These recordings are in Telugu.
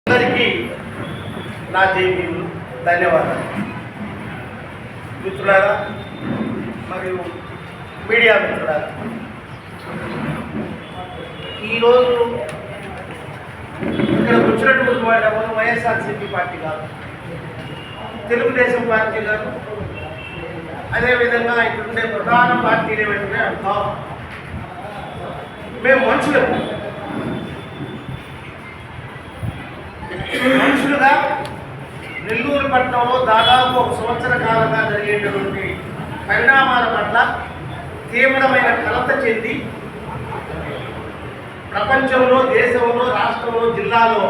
అందరికీ నా జైలు ధన్యవాదాలు. మిత్రులారా మరియు మీడియా మిత్రులారా, ఈరోజు ఇక్కడ వచ్చినటువంటి వాళ్ళు వైఎస్ఆర్సీపీ పార్టీ కాదు, తెలుగుదేశం పార్టీ కాదు, అదేవిధంగా ఇక్కడుండే ప్రధాన పార్టీలు ఏమంటే అంటాం. మేము మనుషులుగా నెల్లూరు పట్టణంలో దాదాపు 1 సంవత్సర కాలంగా జరిగేటటువంటి పరిణామాల పట్ల తీవ్రమైన కలత చెంది ప్రపంచంలో, దేశంలో, రాష్ట్రంలో, జిల్లాలో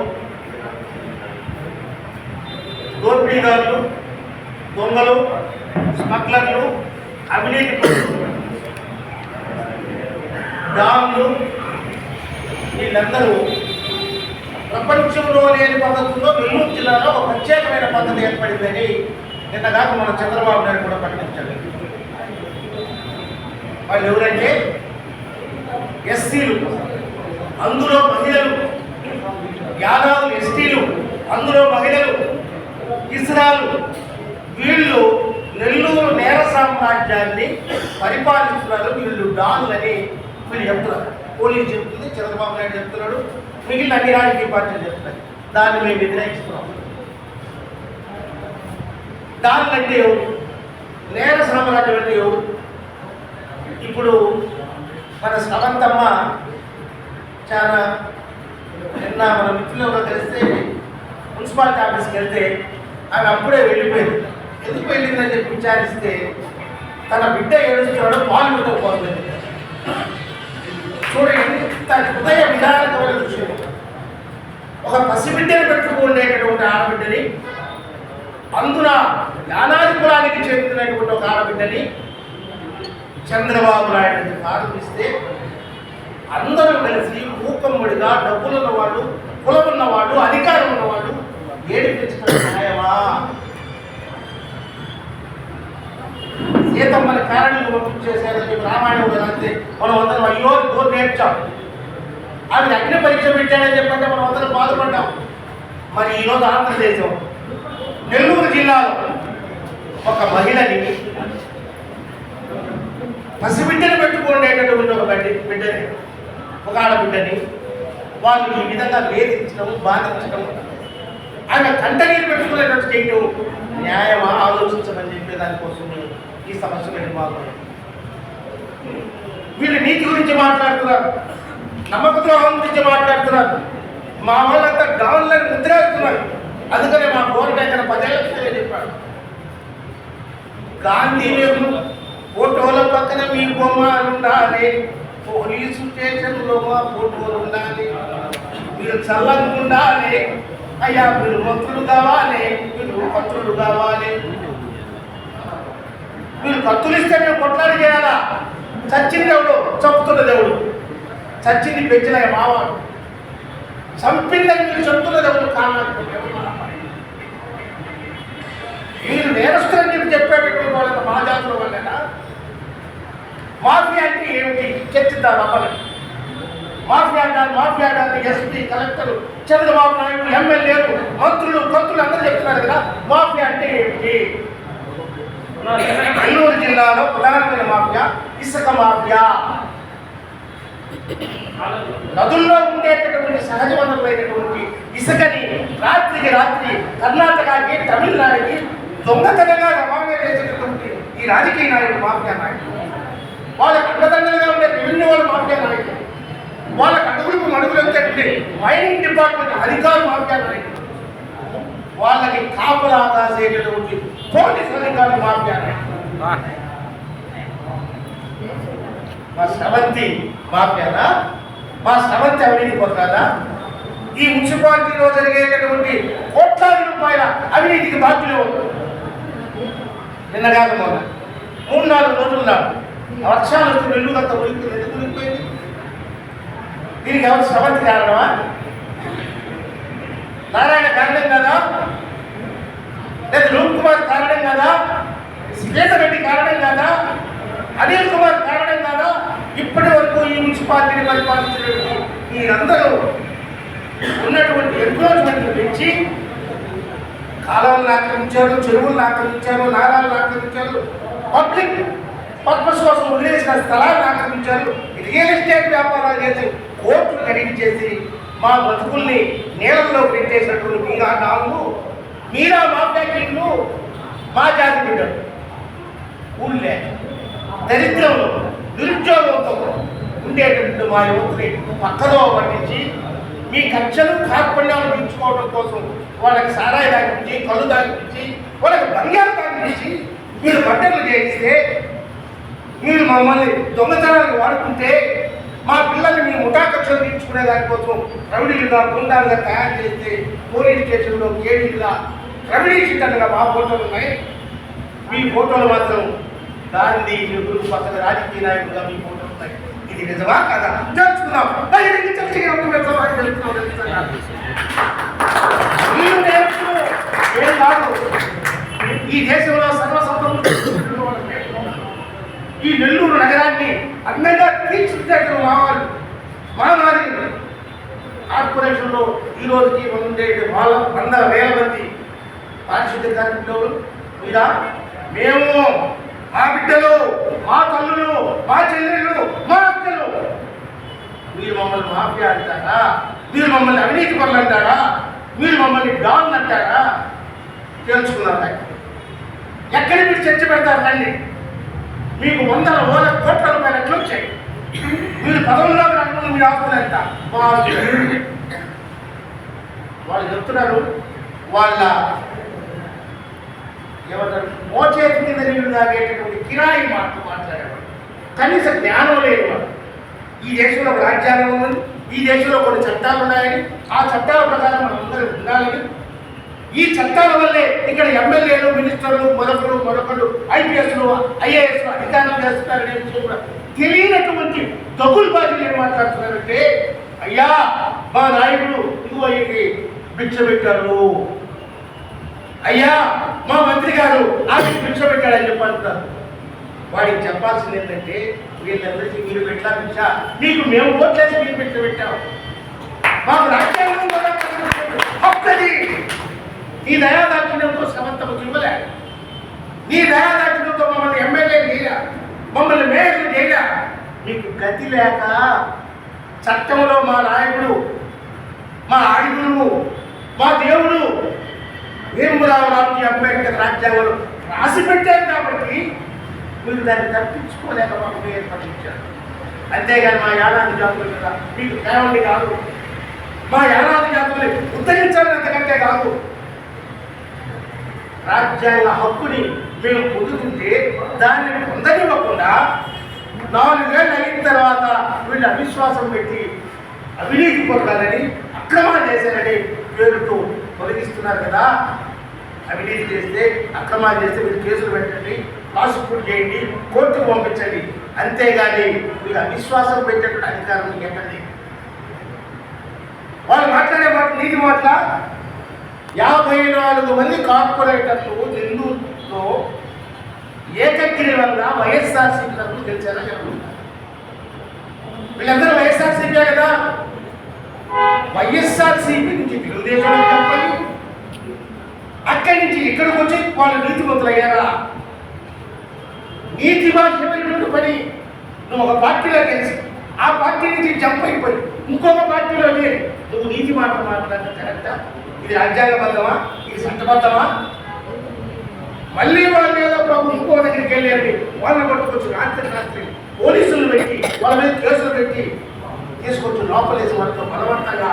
దోపిడీదారులు, దొంగలు, స్మగ్లర్లు, అవినీతి పరులు, డాన్లు వీళ్ళందరూ ప్రపంచంలో లేని పద్ధతుల్లో నెల్లూరు జిల్లాలో ఒక ప్రత్యేకమైన పద్ధతి ఏర్పడిందని నిన్నగాక మన చంద్రబాబు నాయుడు కూడా ప్రకటించారు. వాళ్ళు ఎవరంటే ఎస్సీలు, అందులో మహిళలు, యాదవులు, ఎస్టీలు, అందులో మహిళలు, ఇస్రాలు, వీళ్ళు నెల్లూరు నేర సామ్రాజ్యాన్ని పరిపాలిస్తున్నారు. వీళ్ళు డాన్లని వీళ్ళు చెప్తున్నారు. పోలీసు చెప్తుంది, చంద్రబాబు నాయుడు చెప్తున్నాడు, మిగిలిన అన్ని రాజకీయ పార్టీలు చెప్తున్నాయి. దాన్ని మేము వ్యతిరేకిస్తున్నాం. డాన్లు అంటే ఎవరు? నేర సామ్రాజ్యం అంటే ఎవరు? ఇప్పుడు మన స్రవంతమ్మ చాలా నిన్న మన మిత్రులు కలిస్తే మున్సిపాలిటీ ఆఫీస్కి వెళ్తే ఆమె అప్పుడే వెళ్ళిపోయింది. ఎందుకు వెళ్ళిందని చెప్పి విచారిస్తే తన బిడ్డ ఏడుస్తున్నాడు, పాలు పెట్టకపోతుంది. చూడండి, తన హృదయ విధానకమైన విషయం. ఒక పసిబిడ్డను పెట్టుకునేటటువంటి ఆడబిడ్డని, అందున యానాది కులానికి చెందినటువంటి ఒక ఆడబిడ్డని చంద్రబాబు నాయుడు ఆరోపిస్తే అందరూ కలిసి మూకమ్మడిగా డబ్బులు ఉన్నవాళ్ళు, కులం ఉన్నవాళ్ళు, అధికారం ఉన్నవాళ్ళు ఏడిపించడం న్యాయమా? సీతమ్మని కారణాలు పంపింపు చేశారని చెప్పి రామాయణం రాస్తే మనం అందరం అయ్యో దూరం నేర్చాం. ఆమె అగ్ని పరీక్ష పెట్టాడని చెప్పంటే మనం అందరం బాధపడ్డాం. మరి ఈరోజు ఆంధ్రదేశం నెల్లూరు జిల్లాలో ఒక మహిళని, పసిబిడ్డను పెట్టుకునేటటువంటి ఒక బిడ్డని, ఒక ఆడబిడ్డని వాళ్ళు ఈ విధంగా వేధించడం, బాధించడం, ఆమె కంటనీరు పెట్టుకునేటట్టు చేయటం న్యాయమా? ఆలోచించమని చెప్పే దానికోసం ఈ సమస్య నిర్మాణం. వీళ్ళు నీతి గురించి మాట్లాడుతున్నారు, నమ్మక ద్రోహం గురించి మాట్లాడుతున్నారు. మా వాళ్ళంతా డాన్లను ముద్రేస్తున్నారు. అందుకనే మా గవర్నమెంట్ 10 ఏళ్ళ క్రితమే చెప్పాడు, గాంధీ ఫోటోల పక్కన మీ బొమ్మ ఉండాలి, పోలీసు స్టేషన్లో మా ఫోటోలు ఉండాలి, మీరు చల్లంగా ఉండాలి, అయ్యా మీరు మంత్రులు కావాలి, మీరు పత్రులు కావాలి, మీరు కత్తులు ఇస్తే మేము కొట్లాడి చేయాలా? చచ్చింది ఎవడు? చంపుతున్న దేవుడు. చచ్చింది పెంచిన మావాడు, చంపిందని మీరు చెప్తున్న దేవుడు కారణాలు. మీరు నేరస్తులని చెప్పి చెప్పేటటువంటి వాళ్ళ మా జాతుల వల్లనా? మాఫియా అంటే ఏమిటి చర్చిద్దాం అవ్వాలి. మాఫియా డాన్ని ఎస్పీ, కలెక్టర్, చంద్రబాబు నాయుడు, ఎమ్మెల్యేలు, మంత్రులు, కత్తులు అందరూ చెప్తున్నారు కదా. మాఫియా అంటే ఏమిటి? నెల్లూరు జిల్లాలో ప్రధానమైన మాఫియా ఇసుక మాఫియా. నదుల్లో ఉండేటటువంటి సహజ వనరులైనటువంటి ఇసుకని రాత్రికి రాత్రి కర్ణాటకకి, తమిళనాడుకి దొంగతనంగా రవాణా చేసేటటువంటి ఈ రాజకీయ నాయకుడు మాఫియా నాయకుడు. వాళ్ళకి అండదండలుగా ఉండే రెవెన్యూ వాళ్ళ మాఫియా నాయకుడు, వాళ్ళకి అడుగులకు మడుగులు వచ్చేటువంటి మైనింగ్ డిపార్ట్మెంట్ అధికారులు మాఫియా నాయకుడు, వాళ్ళకి కాపలా కాసేటటువంటి పోలీసు అధికారులు మాఫియా నాయకుడు. మా స్రవంతి మాఫియానా? మా స్రవంతి అవినీతి పొందాలా? ఈ మున్సిపాలిటీలో జరిగేటటువంటి కోట్లాది రూపాయల అవినీతికి బాధ్యులు నిన్నగాక మొన్న 3-4 రోజులు నాడు వర్షాలు వస్తే నెల్లూరంతా ఉలికిపోయింది. దీనికి ఎవరు? స్రవంతి కారణమా? నారాయణ కారణం కదా? లేదా రూప్ కుమార్ కారణం కదా? శ్వేతరెడ్డి కారణం కదా? అనిల్ కుమార్ కారణం కదా? ఇప్పటి వరకు ఈ మున్సిపాలిటీని పరిపాలించినటువంటి మీరందరూ ఉన్నటువంటి ఎంక్రోచ్మెంట్ పంపించి కాలువలను ఆక్రమించారు, చెరువులను ఆక్రమించారు, నాలాలను ఆక్రమించారు, పబ్లిక్ పర్పస్ కోసం వదిలేసిన స్థలాలను ఆక్రమించారు, రియల్ ఎస్టేట్ వ్యాపారాలు చేసి కోర్టులు ఖరీదు మా బతుకుల్ని నీళ్ళల్లో పెట్టేసినటువంటి మీరా నాలుగు మీరా మాఫియాలు మా జాతి బిడ్డలు ఊళ్ళే దరిద్రంలో నిరుద్యోగంతో ఉండేటటువంటి మా యువతని పక్కదో పట్టించి మీ కక్షలు కార్పణ్యాలు తీర్చుకోవడం కోసం వాళ్ళకి సారాయి తాగిపించి కళ్ళు తాగిపించి వాళ్ళకి బంగారు తాగిపించి మీరు బట్టలు చేయిస్తే మీరు మమ్మల్ని దొంగతనానికి వాడుకుంటే మా పిల్లల్ని మీ ముఠా కక్షలు తీర్చుకునే దానికోసం రవిడీలుగా బృందాలుగా తయారు చేస్తే పోలీస్ స్టేషన్లో కేడీలుగా రవిడీ చిట్టలుగా మా ఫోటోలు ఉన్నాయి. మీ ఫోటోలు మాత్రం గాంధీ నెహ్రూ పక్కన రాజకీయ నాయకులుగా మీ ఫోటోలు ఉన్నాయి. ఇది నిజమా కదా తెలుసుకుందాం. ఏం కాదు, ఈ దేశంలో సర్వసంపన్నులు ఈ నెల్లూరు నగరాన్ని అందంగా తీర్చిదిద్దేటం మావారు మానవారి కార్పొరేషన్లో ఈ రోజుకి ఉండే వందల వేల మంది పారిశుద్ధ్య కార్మికులు మీద మేము మా బిడ్డలు, మా తల్లులు, మా చెల్లెళ్ళు, మా అక్కలు, మీరు మమ్మల్ని మాఫియా అంటారా? మీరు మమ్మల్ని అవినీతి పనులు అంటారా? మీరు మమ్మల్ని డాన్ అంటారా? తెలుసుకున్నారు. ఎక్కడ మీరు చర్చ పెడతారు రండి. మీకు వందల వేల కోట్ల రూపాయలు ఎట్లా వచ్చాయి? మీరు పదవుల్లోకి రాకుండా మీ ఆస్తులు ఎంత? వాళ్ళు చెప్తున్నారు వాళ్ళ ఏమంటారు మోచేతి కింద నీళ్లు తాగేటటువంటి కిరాయి మాట్లాడేవాడు. కనీస జ్ఞానం లేని వాడు. ఈ దేశంలో ఒక రాజ్యాంగం ఉంది, ఈ దేశంలో కొన్ని చట్టాలు ఉన్నాయని, ఆ చట్టాల ప్రకారం మనం అందరూ ఉండాలని, ఈ చట్టాల వల్లే ఇక్కడ ఎమ్మెల్యేలు, మినిస్టర్లు, మరొకరు ఐపీఎస్లు, ఐఏఎస్లు అధికారులు చేస్తున్నారనే విషయం కూడా తెలియనటువంటి దగులు బాధ్యులు ఏం మాట్లాడుతున్నారంటే, అయ్యా మా నాయకుడు ఇదిగో ఇది భిక్ష పెట్టారు, అయ్యా మా మంత్రి గారు ఆమెకి భిక్ష పెట్టాడని చెప్పాలంటారు. వాడికి చెప్పాల్సింది ఏంటంటే, వీళ్ళందరికీ మీరు పెట్టా భిక్ష, మీకు మేము ఓట్లేసి మీరు భిక్ష పెట్టాం, మాకు రాజ్యాంగం హక్కది. నీ దయాదాక్షిణ్యంతో సమర్థకు ఇవ్వలే, నీ దయాదాక్షిణ్యంతో మమ్మల్ని ఎమ్మెల్యే చేయా, మమ్మల్ని మేయర్లు చేయా. మీకు గతి లేక చట్టంలో మా నాయకుడు, మా ఆయుధులు, మా దేవుడు భీమరావు అంబేద్కర్ రాజ్యాంగంలో రాసి పెట్టారు కాబట్టి మీరు దాన్ని తప్పించుకోలేక మాకు ఏర్పడించారు. అంతేగాని మా యానాది జాతులు కదా మీకు కేవలం కాదు, మా యానాది జాతుల్ని ఉద్ధరించాలని అంతకంటే కాదు. రాజ్యాంగ హక్కుని మేము పొందుతుంటే దాన్ని పొందనివ్వకుండా 4 ఏళ్ళు అయిన తర్వాత వీళ్ళు అవిశ్వాసం పెట్టి అవినీతి పొందాలని, అక్రమాలు చేశారని పేరుతో తొలగిస్తున్నారు కదా. అవినీతి చేస్తే, అక్రమాలు చేస్తే మీరు కేసులు పెట్టండి, ప్రాసిక్యూట్ చేయండి, కోర్టుకు పంపించండి. అంతేగాని మీరు అవిశ్వాసం పెట్టేటువంటి అధికారం ఎక్కడి వాళ్ళు మాట్లాడే మాట నీతి మాటల 54 మంది కార్పొరేటర్లు నెల్లూరులో ఏకగ్రీవంగా వైఎస్ఆర్సీపీలకు గెలిచారని చెప్తున్నారు. వీళ్ళందరూ వైఎస్ఆర్సీపీ కదా. వైఎస్ఆర్సీపీ నుంచి తెలుగుదేశం చెప్పని అక్కడి నుంచి ఇక్కడికి వచ్చి వాళ్ళు నీతిమంతులు అయ్యారా? నీతి బాధ్యమైనటువంటి పని నువ్వు ఒక పార్టీలో గెలిచి ఆ పార్టీ నుంచి జంప్ అయిపోయి ఇంకొక పార్టీలో చేరి నువ్వు నీతి మాట మాట్లాడటం కరెక్టా? ఇది రాజ్యాంగబద్ధమా? ఇది చట్టబద్ధమా? మళ్ళీ వాళ్ళు ఏదో ప్రభు ఇంకో దగ్గరికి వెళ్ళండి, వాళ్ళని పట్టుకొచ్చి రాత్రి పోలీసులు పెట్టి వాళ్ళ మీద కేసులు పెట్టి తీసుకొచ్చి లోపలేసి వాళ్ళతో బలవంతంగా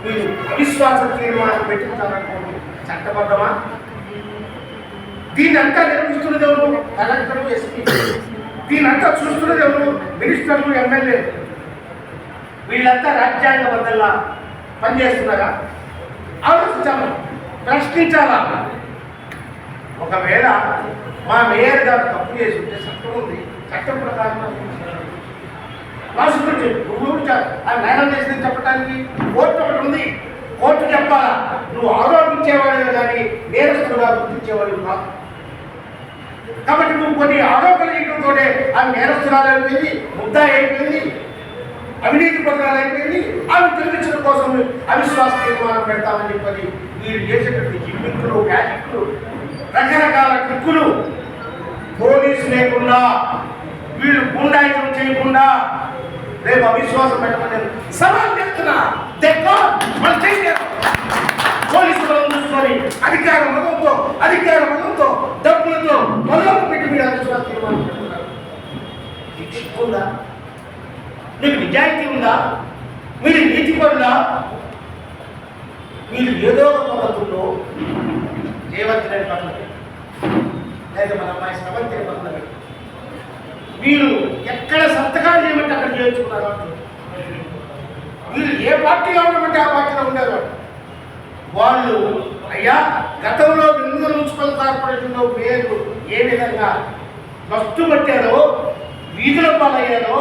మీరు అవిశ్వాస తీర్మానం పెట్టించాలనుకోండి చట్టబద్ధమా? దీన్ని అంతా నిర్వహిస్తున్నది ఎవరు? కలెక్టర్లు, ఎస్పీ. దీన్ని అంతా చూస్తున్నది ఎవరు? మినిస్టర్లు, ఎమ్మెల్యేలు. వీళ్ళంతా రాజ్యాంగబద్ధంగా పనిచేస్తున్నారా? ఆలోచించాలి, ప్రశ్నించాలా. ఒకవేళ మా మేయర్ గారు తప్పు చేసి ఉంటే చట్టం ఉంది, చట్టం ప్రకారం ఆ నేరం చేసింది చెప్పడానికి కోర్టు ఒకటి ఉంది. కోర్టు చెప్పాలా? నువ్వు ఆరోపించేవాడు కానీ నేరస్తులుగా గుర్తించేవాడు కాదు. కాబట్టి నువ్వు కొన్ని ఆరోపణలు చేయడంతోనే ఆ నేరస్తురాలు అయిపోయింది, ముద్దా అయిపోయింది. అవినీతి పత్రాలు అయిపోయింది. ఆమె తొలగించడం కోసం అవిశ్వాస తీర్మానం పెడతామని చెప్పి వీళ్ళు చేసేటువంటి జిమ్మింగ్లు, మ్యాజిక్లు, రకరకాల ట్రిక్కులు పోలీసు లేకుండా, వీళ్ళు గుండాయితం చేయకుండా రేపు అవిశ్వాసం పెట్టమని సవాల్ చేస్తున్నా. పోలీసు బలం చూసుకొని అధికార మతంతో డబ్బులతో మొదలు పెట్టి మీరు అవిశ్వాస తీర్మానం పెట్టుకున్నారు. ఉందా? మీకు నిజాయితీ ఉందా? మీరు నీతి పరులా? మీరు ఏదో ఒక పద్ధతుల్లో దేవతని పద్ధతి లేదా మన అమ్మాయి శ్రవంతిని పద్ధతి మీరు ఎక్కడ సంతకాలు చేయమంటే అక్కడ చేయించుకున్నారు. మీరు ఏ పార్టీలో ఉండమంటే ఆ పార్టీలో ఉండేవారు. వాళ్ళు అయ్యా గతంలో బెంగళూరు మున్సిపల్ కార్పొరేషన్లో పేరు ఏ విధంగా కష్టపట్టారో, వీధుల పాలయ్యారో,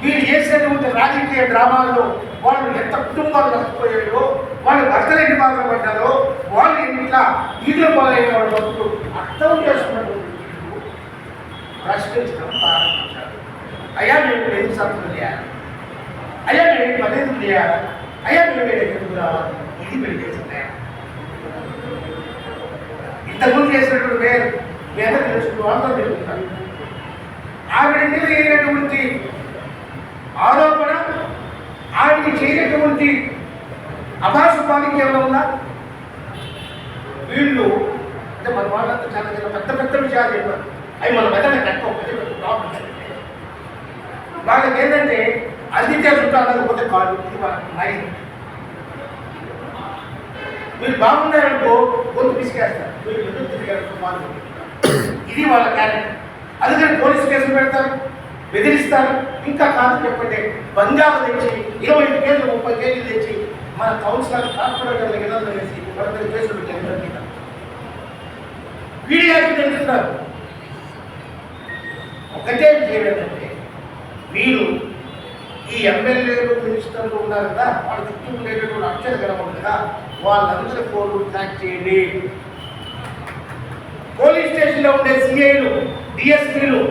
వీళ్ళు చేసేటువంటి రాజకీయ డ్రామాల్లో వాళ్ళు ఎంత కుటుంబాలు నష్టపోయారో, వాళ్ళు భర్తలు ఎన్ని బాధలు పడ్డారో, వాళ్ళు ఇట్లా వీధుల పాలయ్యే వాళ్ళ భక్తులు అర్థం చేసుకున్నటువంటి ప్రశ్నించడం ప్రారంభించారు. అయ్యా మేము ఎందుకు సంతకం చేయాలి? అయ్యా మేము పద్ధతులు చేయాలి? అయ్యా మేము ఎందుకు రావాలి? ఇది మీరు చేసిందే. ఇంతకుముందు చేసినటువంటి వేద తెలుసుకుని వాళ్ళతో తెలుసుకుంటారు. ఆవిడ మీద అయినటువంటి ఆరోపణ, ఆవిడకి చేయనటువంటి అభాసుపానికి ఏమైనా ఉందా? వీళ్ళు అంటే మన వాళ్ళంతా చాలా పెద్ద పెద్ద విషయాలు చెప్పారు. అవి మన మెదడు కట్టం. వాళ్ళకి ఏంటంటే అందితే చుట్టాలు లేకపోతే కాదు. ఇది వాళ్ళకి నైన్. మీరు బాగున్నారనుకో గొంతు పిసికేస్తారు. మీరు ఎందుకు తిరిగారు? ఇది వాళ్ళ క్యారెక్టర్. అందుకని పోలీసు కేసులు పెడతారు, బెదిరిస్తారు. ఇంకా కాదు చెప్పండి, పంజాబ్ తెచ్చి 25 కేజీలు 30 కేజీలు తెచ్చి మన కౌన్సిలర్ కార్పొరేటర్ల ఇళ్లలో వేసి 15 కేసులు పెట్టారు. వీడియోకి తెలుస్తున్నారు. ఒకటే విషయం ఏంటంటే మీరు ఈ ఎమ్మెల్యేలు, మినిస్టర్లు ఉన్నారు కదా, వాళ్ళ చుట్టూ ఉండేటటువంటి అక్షర గణం కదా, వాళ్ళందరూ ఫోన్లు ట్రాక్ చేయండి. పోలీస్ స్టేషన్లో ఉండే సిఐలు, డిఎస్పీలు,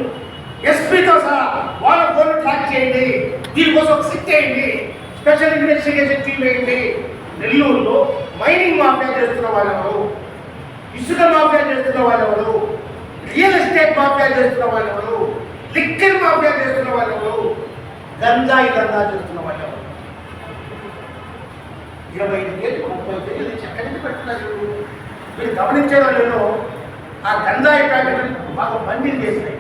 ఎస్పీతో సహా వాళ్ళ ఫోన్లు ట్రాక్ చేయండి. దీనికోసం ఒక సిట్ చేయండి, స్పెషల్ ఇన్వెస్టిగేషన్ టీం వేయండి. నెల్లూరులో మైనింగ్ మాఫియా చేస్తున్న వాళ్ళెవరు, ఇసుక మాఫియా చేస్తున్న వాళ్ళెవరు, రియల్ ఎస్టేట్ మాఫియా చేస్తున్న వాళ్ళెవరు, లిక్కర్ మాఫియా చేస్తున్న వాళ్ళెవరు, గంజాయి దందా చేస్తున్న వాళ్ళెవరు, 25 కేజీలు 30 కేజీలు ఎక్కడికి పెట్టున్నారు. మీరు గమనించారో లేదో, ఆ గంజాయి ప్యాకెట్ మాకు బండిల్ చేసినాయి.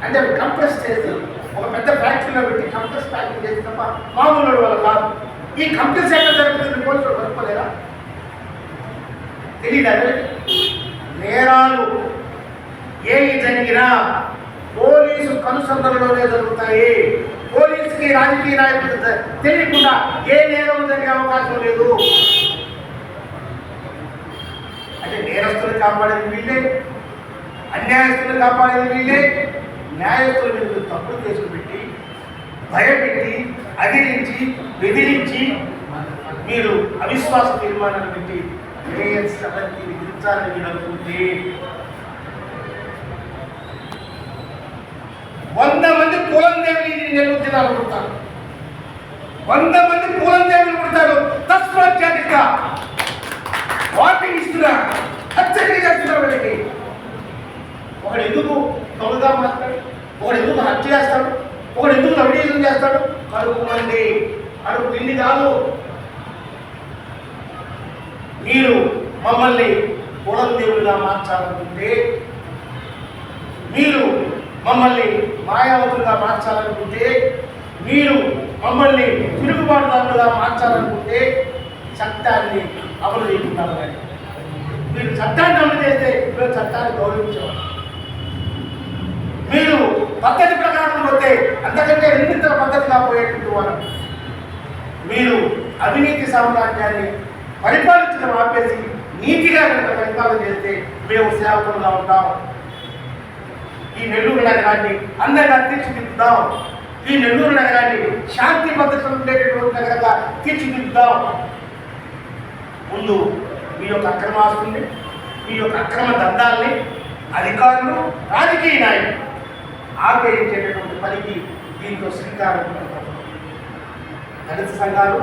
అంటే అవి కంప్రెస్ చేసి ఒక పెద్ద ఫ్యాక్టరీలో పెట్టి కంప్రెస్ ప్యాకింగ్ చేసి తప్ప మామూలు వాళ్ళు కాదు. ఈ కంప్రెస్ ఎక్కడ జరుగుతుంది? పోలీసులు కనుక్కోలేరా? తెలియదా? నేరాలు ఏమి జరిగినా పోలీసు కనుసంధంలోనే జరుగుతాయి. పోలీసుకి రాజకీయ నాయకులు తెలియకుండా ఏ నేరం జరిగే అవకాశం లేదు. అంటే నేరస్తులు కాపాడేది వీళ్ళే, అన్యాయస్తులు కాపాడేది వీళ్ళే. న్యాయస్తుల మీద తప్పులు కేసులు పెట్టి, భయపెట్టి, అదిరించి, బెదిరించి మీరు అవిశ్వాస తీర్మానాలు పెట్టి సభకి విధించాలని మీరు అనుకుంటే 100 మంది పూలందేవులు నెల్లూరు జిల్లాలో పుడతారు. 100 మంది పూలందేవులు పుడతారు. తస్మాత్యాధిక వాటింగ్ ఇస్తున్నారు, హత్యలు చేస్తున్నారు. వీళ్ళకి ఒకడు ఎందుకు దొంగగా మాట్లాడు, ఒకడు ఎందుకు హత్య చేస్తాడు, ఒకడు ఎందుకు రవిడీజం చేస్తాడు? కడుపు మంది, కడుపు తిండి కాదు. మీరు మమ్మల్ని పూలందేవులుగా మార్చాలనుకుంటే, మీరు మమ్మల్ని మాయావతులుగా మార్చాలనుకుంటే, మీరు మమ్మల్ని తిరుగుబాటుదారులుగా మార్చాలనుకుంటే చట్టాన్ని అమలు చేస్తున్నారు. కానీ మీరు చట్టాన్ని అమలు చేస్తే మీరు చట్టాన్ని గౌరవించేవారు. మీరు పద్ధతి ప్రకారం పోతే అంతకంటే రెండింతల పద్ధతిగా పోయేటువంటి వారు. మీరు అవినీతి సామ్రాజ్యాన్ని పరిపాలించడం ఆపేసి నీతిగా కనుక పరిపాలన చేస్తే మేము సేవకులుగా ఉంటాం. ఈ నెల్లూరు నగరాన్ని అందంగా తీర్చిదిద్దుదాం. ఈ నెల్లూరు నగరాన్ని శాంతి భద్రతలు ఉండేటటువంటి నగరంగా తీర్చిదిద్దుదాం. ముందు మీ యొక్క అక్రమాస్తుల్ని, మీ యొక్క అక్రమ దందాల్ని అధికారులు, రాజకీయ నాయకులు ఆపేయించేటటువంటి పనికి దీంతో శ్రీకారం. దళిత సంఘాలు,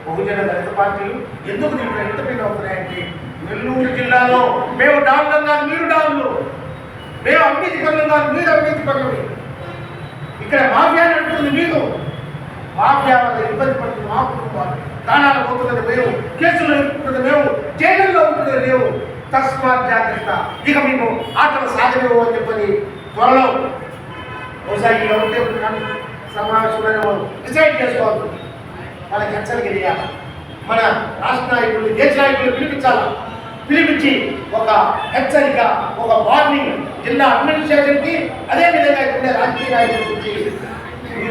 బహుజన దళిత పార్టీలు ఎందుకు దీంట్లో ఎంత మీద అవుతున్నాయంటే, నెల్లూరు జిల్లాలో మేము డాన్లం కాదు మీరు డాన్లు, మేము అవినీతి పనులు కాదు మీరు అవినీతి పనులు, ఇక్కడ మాఫియా నడుపుతుంది మీరు, మాఫియా వల్ల ఇబ్బంది పడుతుంది మా కుటుంబాలు, ప్రాణాలు పోతున్నది మేము, కేసులు ఎదుర్కొంటున్నది మేము, జైళ్ళల్లో ఉంటున్నది మేము. తస్మాత్ జాగ్రత్త, ఇక మేము ఆటలు సాగలేవు అని చెప్పని త్వరలో బహుశా ఈ రౌండ్ టేబుల్ సమావేశంలో డిసైడ్ చేసుకోవాలి. వాళ్ళకి హెచ్చరిక చేయాలి. మన రాష్ట్ర నాయకులు, దేశ నాయకులు పిలిపించి ఒక హెచ్చరిక, ఒక వార్నింగ్ జిల్లా అడ్మినిస్ట్రేషన్కి, అదేవిధంగా ఇక్కడ రాజకీయ నాయకుల గురించి